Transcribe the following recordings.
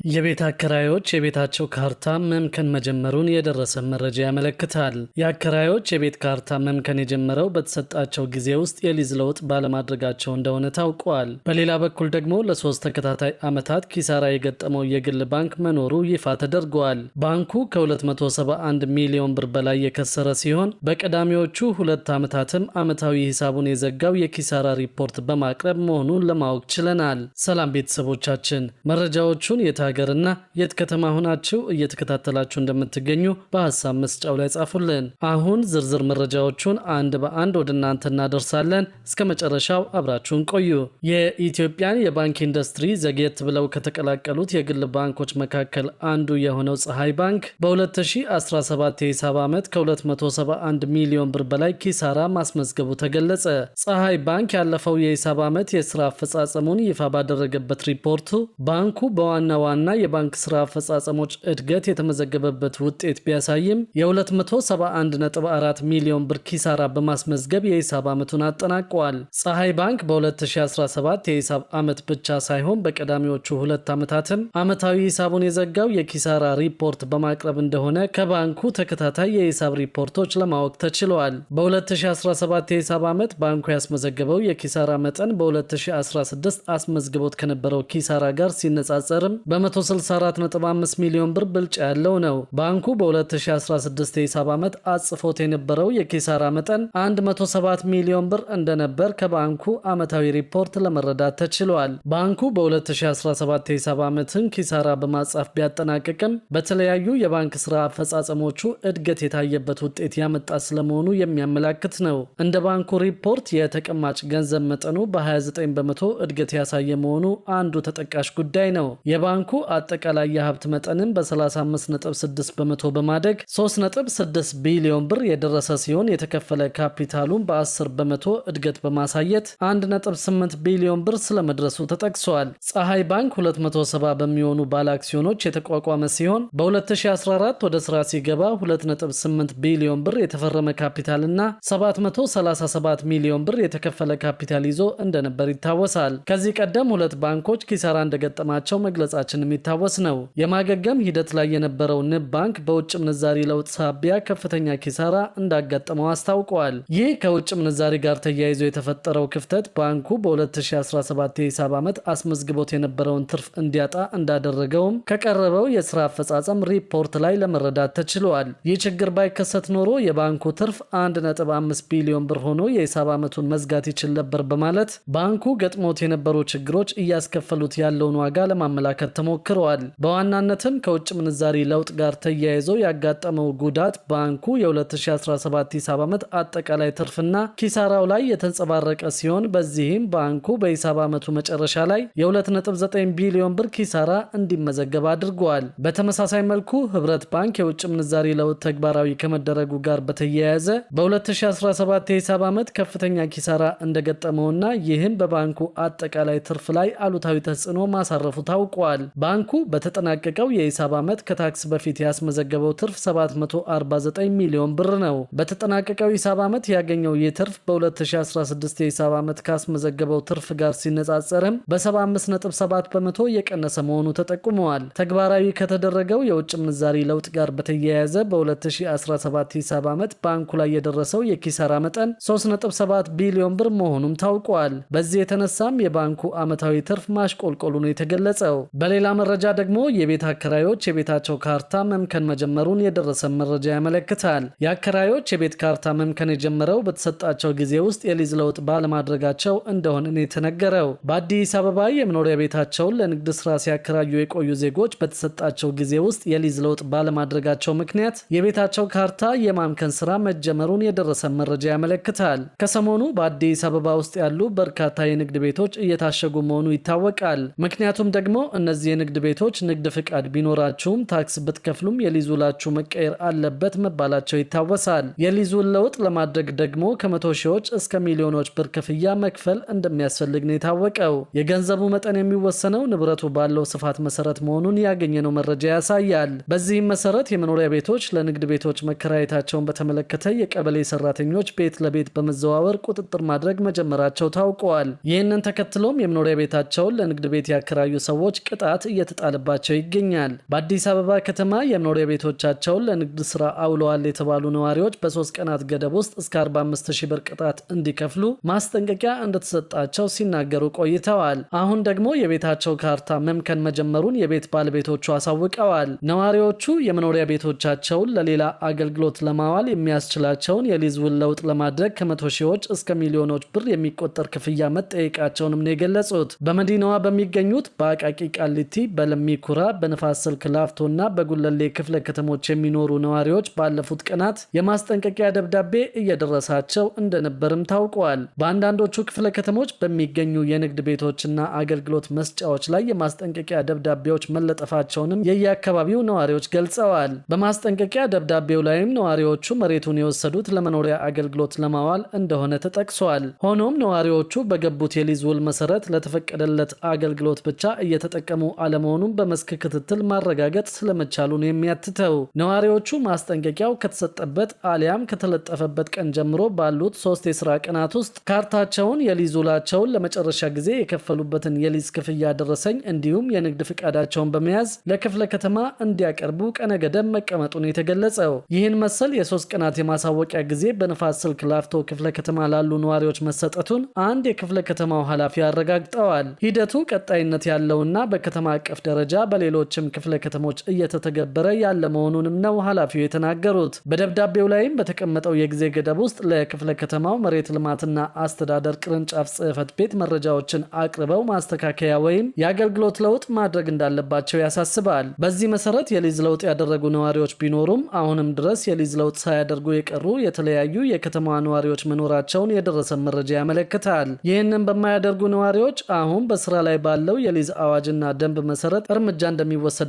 የቤት አከራዮች የቤታቸው ካርታ መምከን መጀመሩን የደረሰ መረጃ ያመለክታል። የአከራዮች የቤት ካርታ መምከን የጀመረው በተሰጣቸው ጊዜ ውስጥ የሊዝ ለውጥ ባለማድረጋቸው እንደሆነ ታውቋል። በሌላ በኩል ደግሞ ለ3 ተከታታይ ዓመታት ኪሳራ የገጠመው የግል ባንክ መኖሩ ይፋ ተደርጓል። ባንኩ ከ271 ሚሊዮን ብር በላይ የከሰረ ሲሆን በቀዳሚዎቹ 2 ዓመታትም ዓመታዊ ሂሳቡን የዘጋው የኪሳራ ሪፖርት በማቅረብ መሆኑን ለማወቅ ችለናል። ሰላም ቤተሰቦቻችን፣ መረጃዎቹን ሀገርና የት ከተማ ሆናችሁ እየተከታተላችሁ እንደምትገኙ በሐሳብ መስጫው ላይ ጻፉልን። አሁን ዝርዝር መረጃዎቹን አንድ በአንድ ወደ እናንተ እናደርሳለን። እስከ መጨረሻው አብራችሁን ቆዩ። የኢትዮጵያን የባንክ ኢንዱስትሪ ዘግየት ብለው ከተቀላቀሉት የግል ባንኮች መካከል አንዱ የሆነው ፀሐይ ባንክ በ2017 የሂሳብ ዓመት ከ271 ሚሊዮን ብር በላይ ኪሳራ ማስመዝገቡ ተገለጸ። ፀሐይ ባንክ ያለፈው የሂሳብ ዓመት የስራ አፈጻጸሙን ይፋ ባደረገበት ሪፖርቱ ባንኩ በዋና የባንክ ስራ አፈጻጸሞች እድገት የተመዘገበበት ውጤት ቢያሳይም የ271.4 ሚሊዮን ብር ኪሳራ በማስመዝገብ የሂሳብ ዓመቱን አጠናቋል። ፀሐይ ባንክ በ2017 የሂሳብ ዓመት ብቻ ሳይሆን በቀዳሚዎቹ 2 ዓመታትም ዓመታዊ ሂሳቡን የዘጋው የኪሳራ ሪፖርት በማቅረብ እንደሆነ ከባንኩ ተከታታይ የሂሳብ ሪፖርቶች ለማወቅ ተችሏል። በ2017 የሂሳብ ዓመት ባንኩ ያስመዘገበው የኪሳራ መጠን በ2016 አስመዝግቦት ከነበረው ኪሳራ ጋር ሲነጻጸርም በ164.5 ሚሊዮን ብር ብልጫ ያለው ነው። ባንኩ በ2016 የሂሳብ ዓመት አጽፎት የነበረው የኪሳራ መጠን 107 ሚሊዮን ብር እንደነበር ከባንኩ ዓመታዊ ሪፖርት ለመረዳት ተችሏል። ባንኩ በ2017 የሂሳብ ዓመትን ኪሳራ በማጻፍ ቢያጠናቅቅም በተለያዩ የባንክ ስራ አፈጻጸሞቹ እድገት የታየበት ውጤት ያመጣ ስለመሆኑ የሚያመላክት ነው። እንደ ባንኩ ሪፖርት የተቀማጭ ገንዘብ መጠኑ በ29 በመቶ እድገት ያሳየ መሆኑ አንዱ ተጠቃሽ ጉዳይ ነው። የባንኩ አጠቃላይ የሀብት መጠንን በ35.6 በመቶ በማደግ 3.6 ቢሊዮን ብር የደረሰ ሲሆን የተከፈለ ካፒታሉን በ10 በመቶ እድገት በማሳየት 1.8 ቢሊዮን ብር ስለመድረሱ ተጠቅሷል። ፀሐይ ባንክ 270 በሚሆኑ ባለ አክሲዮኖች የተቋቋመ ሲሆን በ2014 ወደ ስራ ሲገባ 2.8 ቢሊዮን ብር የተፈረመ ካፒታልና 737 ሚሊዮን ብር የተከፈለ ካፒታል ይዞ እንደነበር ይታወሳል። ከዚህ ቀደም 2 ባንኮች ኪሳራ እንደገጠማቸው መግለጻቸው የሚታወስ ነው። የማገገም ሂደት ላይ የነበረው ንብ ባንክ በውጭ ምንዛሪ ለውጥ ሳቢያ ከፍተኛ ኪሳራ እንዳጋጠመው አስታውቋል። ይህ ከውጭ ምንዛሪ ጋር ተያይዞ የተፈጠረው ክፍተት ባንኩ በ2017 የሂሳብ ዓመት አስመዝግቦት የነበረውን ትርፍ እንዲያጣ እንዳደረገውም ከቀረበው የስራ አፈጻጸም ሪፖርት ላይ ለመረዳት ተችሏል። ይህ ችግር ባይከሰት ኖሮ የባንኩ ትርፍ 1.5 ቢሊዮን ብር ሆኖ የሂሳብ ዓመቱን መዝጋት ይችል ነበር በማለት ባንኩ ገጥሞት የነበሩ ችግሮች እያስከፈሉት ያለውን ዋጋ ለማመላከት ተሞክረዋል። በዋናነትም ከውጭ ምንዛሪ ለውጥ ጋር ተያይዞ ያጋጠመው ጉዳት ባንኩ የ2017 ሂሳብ ዓመት አጠቃላይ ትርፍና ኪሳራው ላይ የተንጸባረቀ ሲሆን በዚህም ባንኩ በሂሳብ ዓመቱ መጨረሻ ላይ የ2.9 ቢሊዮን ብር ኪሳራ እንዲመዘገብ አድርጓል። በተመሳሳይ መልኩ ህብረት ባንክ የውጭ ምንዛሪ ለውጥ ተግባራዊ ከመደረጉ ጋር በተያያዘ በ2017 የሂሳብ ዓመት ከፍተኛ ኪሳራ እንደገጠመውና ይህም በባንኩ አጠቃላይ ትርፍ ላይ አሉታዊ ተጽዕኖ ማሳረፉ ታውቋል። ባንኩ በተጠናቀቀው የሂሳብ ዓመት ከታክስ በፊት ያስመዘገበው ትርፍ 749 ሚሊዮን ብር ነው። በተጠናቀቀው ሂሳብ ዓመት ያገኘው ይህ ትርፍ በ2016 የሂሳብ ዓመት ካስመዘገበው ትርፍ ጋር ሲነጻጸርም በ75.7 በመቶ የቀነሰ መሆኑ ተጠቁመዋል። ተግባራዊ ከተደረገው የውጭ ምንዛሪ ለውጥ ጋር በተያያዘ በ2017 ሂሳብ ዓመት ባንኩ ላይ የደረሰው የኪሳራ መጠን 3.7 ቢሊዮን ብር መሆኑም ታውቋል። በዚህ የተነሳም የባንኩ ዓመታዊ ትርፍ ማሽቆልቆሉ ነው የተገለጸው። በሌላ መረጃ ደግሞ የቤት አከራዮች የቤታቸው ካርታ መምከን መጀመሩን የደረሰ መረጃ ያመለክታል። የአከራዮች የቤት ካርታ መምከን የጀመረው በተሰጣቸው ጊዜ ውስጥ የሊዝ ለውጥ ባለማድረጋቸው እንደሆነ ነው የተነገረው። በአዲስ አበባ የመኖሪያ ቤታቸውን ለንግድ ስራ ሲያከራዩ የቆዩ ዜጎች በተሰጣቸው ጊዜ ውስጥ የሊዝ ለውጥ ባለማድረጋቸው ምክንያት የቤታቸው ካርታ የማምከን ስራ መጀመሩን የደረሰ መረጃ ያመለክታል። ከሰሞኑ በአዲስ አበባ ውስጥ ያሉ በርካታ የንግድ ቤቶች እየታሸጉ መሆኑ ይታወቃል። ምክንያቱም ደግሞ እነዚህ የንግድ ቤቶች ንግድ ፍቃድ ቢኖራቸውም ታክስ ብትከፍሉም የሊዝ ውላችሁ መቀየር አለበት መባላቸው ይታወሳል። የሊዙን ለውጥ ለማድረግ ደግሞ ከ100 ሺዎች እስከ ሚሊዮኖች ብር ክፍያ መክፈል እንደሚያስፈልግ ነው የታወቀው። የገንዘቡ መጠን የሚወሰነው ንብረቱ ባለው ስፋት መሰረት መሆኑን ያገኘነው መረጃ ያሳያል። በዚህም መሰረት የመኖሪያ ቤቶች ለንግድ ቤቶች መከራየታቸውን በተመለከተ የቀበሌ ሰራተኞች ቤት ለቤት በመዘዋወር ቁጥጥር ማድረግ መጀመራቸው ታውቀዋል። ይህንን ተከትሎም የመኖሪያ ቤታቸውን ለንግድ ቤት ያከራዩ ሰዎች ቅጣት እየተጣለባቸው ይገኛል። በአዲስ አበባ ከተማ የመኖሪያ ቤቶቻቸውን ለንግድ ስራ አውለዋል የተባሉ ነዋሪዎች በ3 ቀናት ገደብ ውስጥ እስከ 45,000 ብር ቅጣት እንዲከፍሉ ማስጠንቀቂያ እንደተሰጣቸው ሲናገሩ ቆይተዋል። አሁን ደግሞ የቤታቸው ካርታ መምከን መጀመሩን የቤት ባለቤቶቹ አሳውቀዋል። ነዋሪዎቹ የመኖሪያ ቤቶቻቸውን ለሌላ አገልግሎት ለማዋል የሚያስችላቸውን የሊዝ ውል ለውጥ ለማድረግ ከ100 ሺዎች እስከ ሚሊዮኖች ብር የሚቆጠር ክፍያ መጠየቃቸውንም ነው የገለጹት። በመዲናዋ በሚገኙት በአቃቂ ቃሊቲ፣ በለሚ ኩራ፣ በንፋስ ስልክ ላፍቶና በጉለሌ ክፍለ ከተሞች የሚኖሩ ነዋሪዎች ባለፉት ቀናት የማስጠንቀቂያ ደብዳቤ እየደረሳቸው እንደነበርም ታውቋል። በአንዳንዶቹ ክፍለ ከተሞች በሚገኙ የንግድ ቤቶችና አገልግሎት መስጫዎች ላይ የማስጠንቀቂያ ደብዳቤዎች መለጠፋቸውንም የየአካባቢው ነዋሪዎች ገልጸዋል። በማስጠንቀቂያ ደብዳቤው ላይም ነዋሪዎቹ መሬቱን የወሰዱት ለመኖሪያ አገልግሎት ለማዋል እንደሆነ ተጠቅሷል። ሆኖም ነዋሪዎቹ በገቡት የሊዝ ውል መሰረት ለተፈቀደለት አገልግሎት ብቻ እየተጠቀሙ አለመሆኑን በመስክ ክትትል ማረጋገጥ ስለመቻሉ ነው የሚያትተው። ነዋሪዎቹ ማስጠንቀቂያው ከተሰጠበት አሊያም ከተለጠፈበት ቀን ጀምሮ ባሉት 3 የስራ ቀናት ውስጥ ካርታቸውን፣ የሊዝ ውላቸውን፣ ለመጨረሻ ጊዜ የከፈሉበትን የሊዝ ክፍያ ደረሰኝ እንዲሁም የንግድ ፍቃዳቸውን በመያዝ ለክፍለ ከተማ እንዲያቀርቡ ቀነ ገደብ መቀመጡን የተገለጸው። ይህን መሰል የ3 ቀናት የማሳወቂያ ጊዜ በንፋስ ስልክ ላፍቶ ክፍለ ከተማ ላሉ ነዋሪዎች መሰጠቱን አንድ የክፍለ ከተማው ኃላፊ አረጋግጠዋል። ሂደቱ ቀጣይነት ያለውና በከተማ አቀፍ ደረጃ በሌሎችም ክፍለ ከተሞች እየተተገበረ ያለ መሆኑንም ነው ኃላፊው የተናገሩት። በደብዳቤው ላይም በተቀመጠው የጊዜ ገደብ ውስጥ ለክፍለ ከተማው መሬት ልማትና አስተዳደር ቅርንጫፍ ጽሕፈት ቤት መረጃዎችን አቅርበው ማስተካከያ ወይም የአገልግሎት ለውጥ ማድረግ እንዳለባቸው ያሳስባል። በዚህ መሰረት የሊዝ ለውጥ ያደረጉ ነዋሪዎች ቢኖሩም አሁንም ድረስ የሊዝ ለውጥ ሳያደርጉ የቀሩ የተለያዩ የከተማዋ ነዋሪዎች መኖራቸውን የደረሰ መረጃ ያመለክታል። ይህንን በማያደርጉ ነዋሪዎች አሁን በስራ ላይ ባለው የሊዝ አዋጅና ደንብ መሰረት እርምጃ እንደሚወሰድባቸው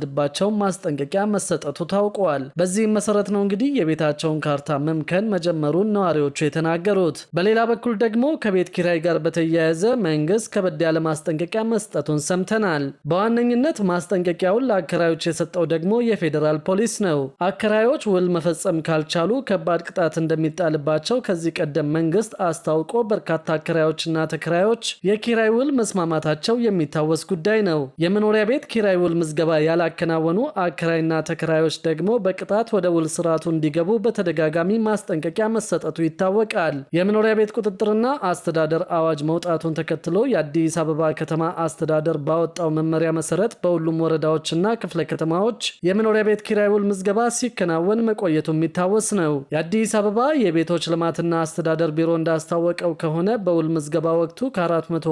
ማስጠንቀቂያ መሰጠቱ ታውቋል። በዚህም መሰረት ነው እንግዲህ የቤታቸውን ካርታ መምከን መጀመሩን ነዋሪዎቹ የተናገሩት። በሌላ በኩል ደግሞ ከቤት ኪራይ ጋር በተያያዘ መንግስት ከበድ ያለ ማስጠንቀቂያ መስጠቱን ሰምተናል። በዋነኝነት ማስጠንቀቂያውን ለአከራዮች የሰጠው ደግሞ የፌዴራል ፖሊስ ነው። አከራዮች ውል መፈጸም ካልቻሉ ከባድ ቅጣት እንደሚጣልባቸው ከዚህ ቀደም መንግስት አስታውቆ በርካታ አከራዮችና ተከራዮች የኪራይ ውል መስማማታቸው የሚታወስ ጉዳይ ነው። የመኖሪያ ቤት ኪራይ ውል ምዝገባ ያላከናወኑ አከራይና ተከራዮች ደግሞ በቅጣት ወደ ውል ስርዓቱ እንዲገቡ በተደጋጋሚ ማስጠንቀቂያ መሰጠቱ ይታወቃል። የመኖሪያ ቤት ቁጥጥርና አስተዳደር አዋጅ መውጣቱን ተከትሎ የአዲስ አበባ ከተማ አስተዳደር ባወጣው መመሪያ መሰረት በሁሉም ወረዳዎችና ክፍለ ከተማዎች የመኖሪያ ቤት ኪራይ ውል ምዝገባ ሲከናወን መቆየቱ የሚታወስ ነው። የአዲስ አበባ የቤቶች ልማትና አስተዳደር ቢሮ እንዳስታወቀው ከሆነ በውል ምዝገባ ወቅቱ ከ450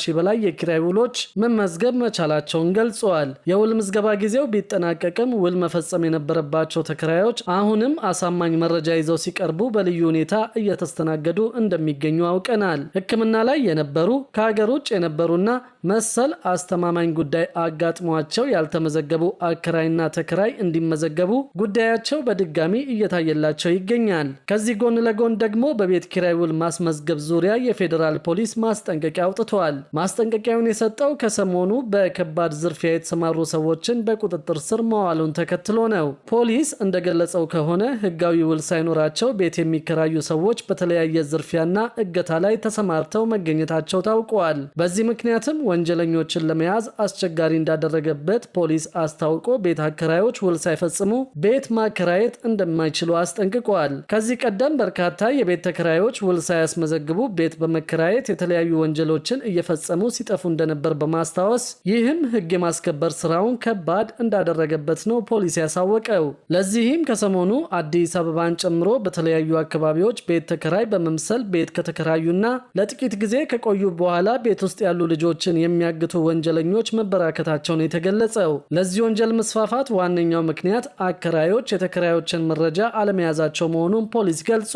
ሺህ በላይ የኪራይ ውሎች መመዝገብ መቻላቸውን ገልጸዋል። የውል ምዝገባ ጊዜው ቢጠናቀቅም ውል መፈጸም የነበረባቸው ተከራዮች አሁንም አሳማኝ መረጃ ይዘው ሲቀርቡ በልዩ ሁኔታ እየተስተናገዱ እንደሚገኙ አውቀናል። ሕክምና ላይ የነበሩ፣ ከሀገር ውጭ የነበሩና መሰል አስተማማኝ ጉዳይ አጋጥሟቸው ያልተመዘገቡ አከራይና ተከራይ እንዲመዘገቡ ጉዳያቸው በድጋሚ እየታየላቸው ይገኛል። ከዚህ ጎን ለጎን ደግሞ በቤት ኪራይ ውል ማስመዝገብ ዙሪያ የፌዴራል ፖሊስ ማስጠንቀቂያ አውጥቷል። ማስጠንቀቂያውን የሰጠው ከሰሞኑ በከባድ ዝርፊያ የተሰማሩ ሰዎችን በቁጥጥር ስር መዋሉን ተከትሎ ነው። ፖሊስ እንደገለጸው ከሆነ ህጋዊ ውል ሳይኖራቸው ቤት የሚከራዩ ሰዎች በተለያየ ዝርፊያና እገታ ላይ ተሰማርተው መገኘታቸው ታውቋል። በዚህ ምክንያትም ወንጀለኞችን ለመያዝ አስቸጋሪ እንዳደረገበት ፖሊስ አስታውቆ ቤት አከራዮች ውል ሳይፈጽሙ ቤት ማከራየት እንደማይችሉ አስጠንቅቋል። ከዚህ ቀደም በርካታ የቤት ተከራዮች ውል ሳያስመዘግቡ ቤት በመከራየት የተለያዩ ወንጀሎችን እየፈጸሙ ሲጠፉ እንደነበር በማስታወስ ይህም ህግ የማስከበር ስራውን ከባድ እንዳደረገበት ነው ፖሊስ ያሳወቀው። ለዚህም ከሰሞኑ አዲስ አበባን ጨምሮ በተለያዩ አካባቢዎች ቤት ተከራይ በመምሰል ቤት ከተከራዩና ለጥቂት ጊዜ ከቆዩ በኋላ ቤት ውስጥ ያሉ ልጆችን የሚያግቱ ወንጀለኞች መበራከታቸውን የተገለጸው። ለዚህ ወንጀል መስፋፋት ዋነኛው ምክንያት አከራዮች የተከራዮችን መረጃ አለመያዛቸው መሆኑን ፖሊስ ገልጿል።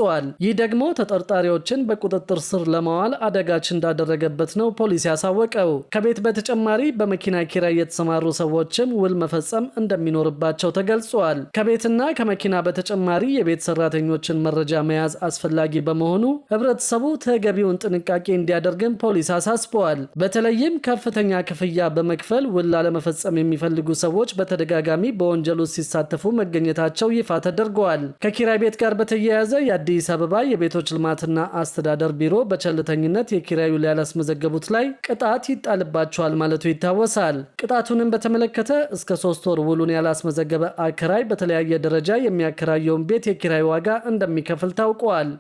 ይህ ደግሞ ተጠርጣሪዎችን በቁጥጥር ስር ለማዋል አደጋች እንዳደረገበት ነው ፖሊስ ያሳወቀው። ከቤት በተጨማሪ በመኪና ኪራይ የተሰማሩ ሰዎችም ውል መፈጸም እንደሚኖርባቸው ተገልጿል። ከቤትና ከመኪና በተጨማሪ የቤት ሰራተኞችን መረጃ መያዝ አስፈላጊ በመሆኑ ህብረተሰቡ ተገቢውን ጥንቃቄ እንዲያደርግም ፖሊስ አሳስበዋል። በተለይም ከፍተኛ ክፍያ በመክፈል ውል ላለመፈጸም የሚፈልጉ ሰዎች በተደጋጋሚ በወንጀሉ ሲሳተፉ መገኘታቸው ይፋ ተደርገዋል። ከኪራይ ቤት ጋር በተያያዘ የአዲስ አበባ የቤቶች ልማትና አስተዳደር ቢሮ በቸልተኝነት የኪራይ ውል ያላስመዘገቡት ላይ ቅጣት ይጣልባቸዋል ማለቱ ይታወሳል። ቅጣቱንም በተመለከተ እስከ 3 ወር ውሉን ያላስመዘገበ አከራይ በተለያየ ደረጃ የሚያከራየውን ቤት የኪራይ ዋጋ እንደሚከፍል ታውቋል።